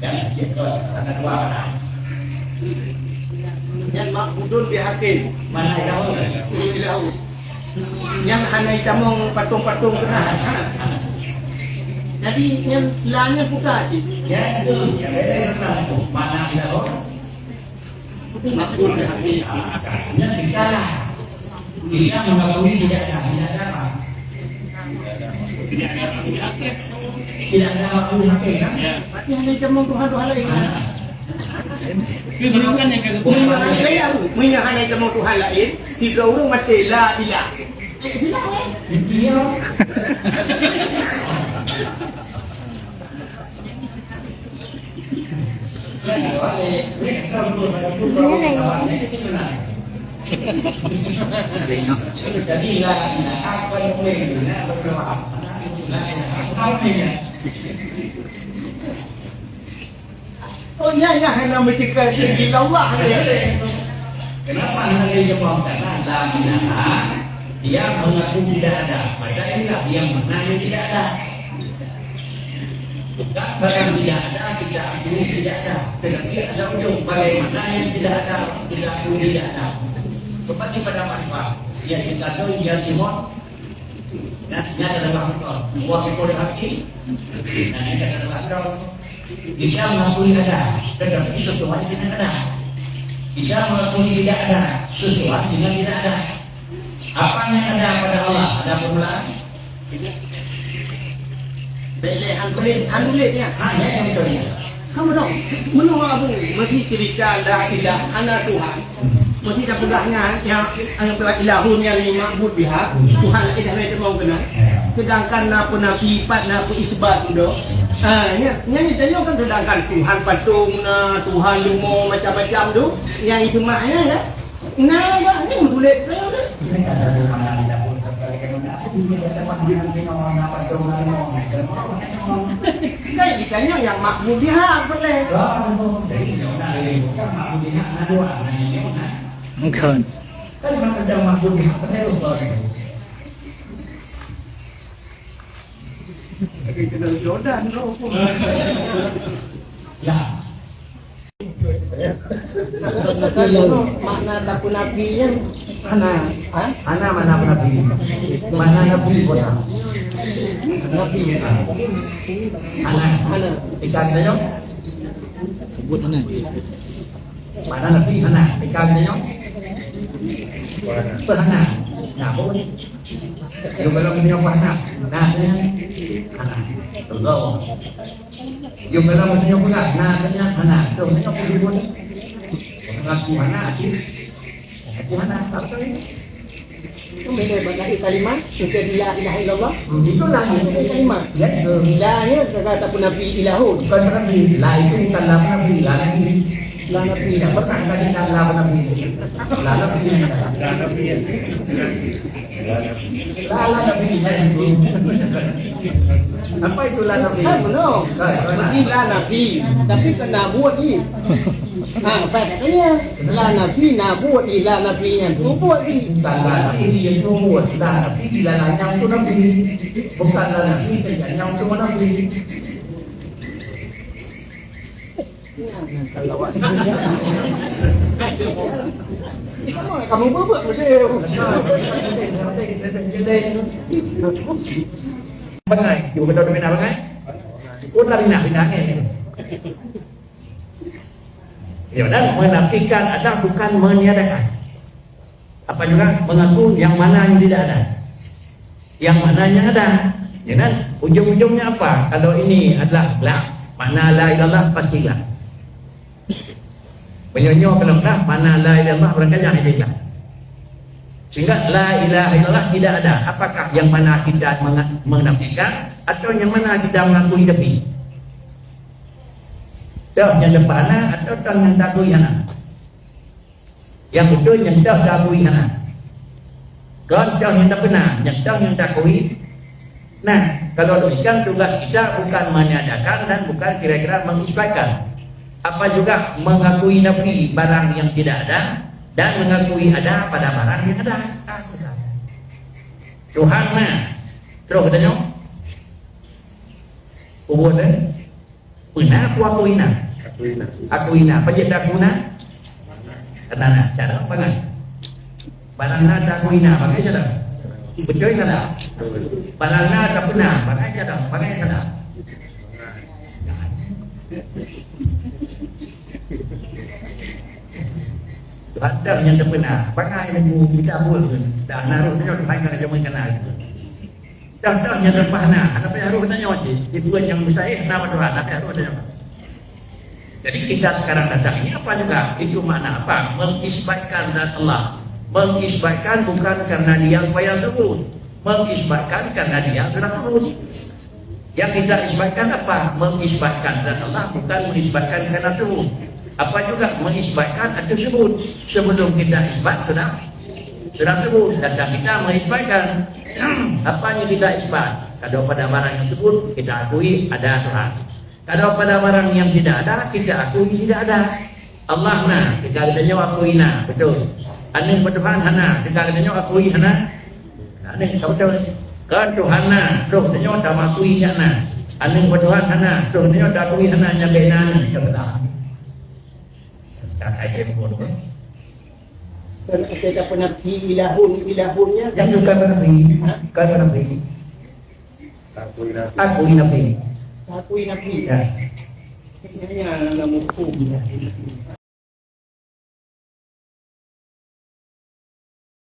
Dan itu ada dua orang. Yang makbudun bihakin. Mana tahu? Ilahu. Yang hanai tamong patung-patung kena. Jadi yang lainnya buka sih. Ya itu, ya beda itu. Mana tahu? Makbudun bihakin. Ya kita lah. Kita mengakui tidak ada apa. Tidak ada waktu hakim kan? Berarti hanai tamong Tuhan lain. Bukan yang kagak Punya hanai tamong Tuhan lain. Tiga orang mati la ilah. Iya. Jadi apa yang boleh berdoa? Oh ya hanya mencegah segi Allah. Kenapa nanti jawab karena dalam dia mengaku tidak ada, padahal inilah yang menanya tidak ada. Bukan barang tidak ada, tidak akui tidak ada. Tetapi ada ujung bagaimana yang tidak ada, tidak akui tidak ada. Seperti pada masa yang kita tahu dia Simon, dia adalah faktor, wakil kode hati. Nah kita adalah faktor. Dia mengakui ada, tetapi sesuatu tidak ada. Dia mengakui tidak ada, sesuatu tidak ada. Apa yang ada pada Allah? Ada permulaan? Boleh handulit-handulitnya. Hanya yang betul. Kamu tahu, menurut aku mesti cerita la ilah ana Tuhan. Mesti dah pegangnya yang telah ilahun yang makbud biha. Tuhan la ilah itu mau kena. Sedangkan napa sifat napa isbat tu. Yang ditanya kan sedangkan Tuhan patung Tuhan lumo macam-macam tu. Yang itu maknya ya. Nah, ni mendulit saya dah. Kan ditanya yang makbud biha boleh. Bukan. Kan ada makbud biha Kita Jordan tu. Ya. Makna takut nabinya mana? Mana nabi? Mana nabi kota? Nabi Mana? Ikan tanya. Sebut mana? Mana nabi? Mana? Ikan tanya. Mana? Nah, boleh. Yung belum punya mana? Nah, mana? Tunggu. Yung belum punya mana? Nah, punya mana? Tuh, punya pun. Ngaku mana? Ngaku mana? Apa ini? itu beda dari kalimat sudah la ilaha illallah. Itulah Ini kalimat. ya. Ilahnya kata pun nabi ilahun. Bukan nabi. Lah itu bukan nabi. Lah nabi. La nabi Tidak pernah tadi kan lah nabi. Lah nabi. Lah nabi. Apa itu lah nabi? Belum. Mesti la nabi. Tapi kena buat ni. Apa katanya? La nabi nak buat ni la nabinya. Tu buat ni. Bukan lah nabi yang itu buat. Lah nabi lah yang itu nabi. Bukan lah nabi yang itu nabi. Kamu buat betul. Bengai,อยู่เป็นตัวเป็นอะไรUdah bina-binanya ini. Ya, dan menafikan ada bukan meniadakan. Apa juga mengaku yang mana yang tidak ada. Yang mana yang ada. Ya kan? Ujung-ujungnya apa? Kalau ini adalah la, makna la ilallah pastilah. Menyonyo kalau enggak, mana la ilallah mereka yang tidak. Sehingga la ilaha illallah tidak ada. Apakah yang mana kita menafikan atau yang mana kita mengakui lebih? Yang depannya atau yang takui anak? Yang betul yang takui anak. Kalau yang tak benar, yang takui. Nah, kalau demikian tugas kita bukan menyatakan dan bukan kira-kira mengisbatkan. Apa juga mengakui nabi barang yang tidak ada dan mengakui ada pada barang yang ada. Tuhan mah terus katanya Ubun puna aku ina. Aku ina. Pajak aku na. Karena cara bangan. Barangna aku ina, bagai cara. Betul kada? Barangna tak puna, bagai cara, bagai kada. Ada yang terpena, bagai yang kita buat dan naruh dia di mana dia mengenal. Dan yang terpana, apa yang harus tanya wajib? Itu yang bisa nama Tuhan, apa yang harus tanya? Jadi kita sekarang datang ini apa juga? Itu mana apa? Mengisbatkan zat Allah. Mengisbatkan bukan karena dia yang sebut, mengisbatkan karena dia sudah sebut. Yang kita isbatkan apa? Mengisbatkan zat Allah bukan mengisbatkan karena sebut. Apa juga mengisbatkan atau sebut. Sebelum kita isbat sudah sebut. Dan kita mengisbatkan apa yang kita isbat. Kalau pada barang yang sebut kita akui ada Tuhan. Kalau pada barang yang tidak ada kita akui tidak ada. Allah na kita katanya akui na, betul. Aning bertuhan hana kita katanya akui hana. Aning betul. Kan Tuhan na, roh katanya tak akui hana. Aning bertuhan hana, roh katanya tak akui hana nya benar betul. Dan kita penafi ilahunnya Yang juga penafi, kan penafi. Aku nafi. Aku inapi. Ya. Ini yang namuku.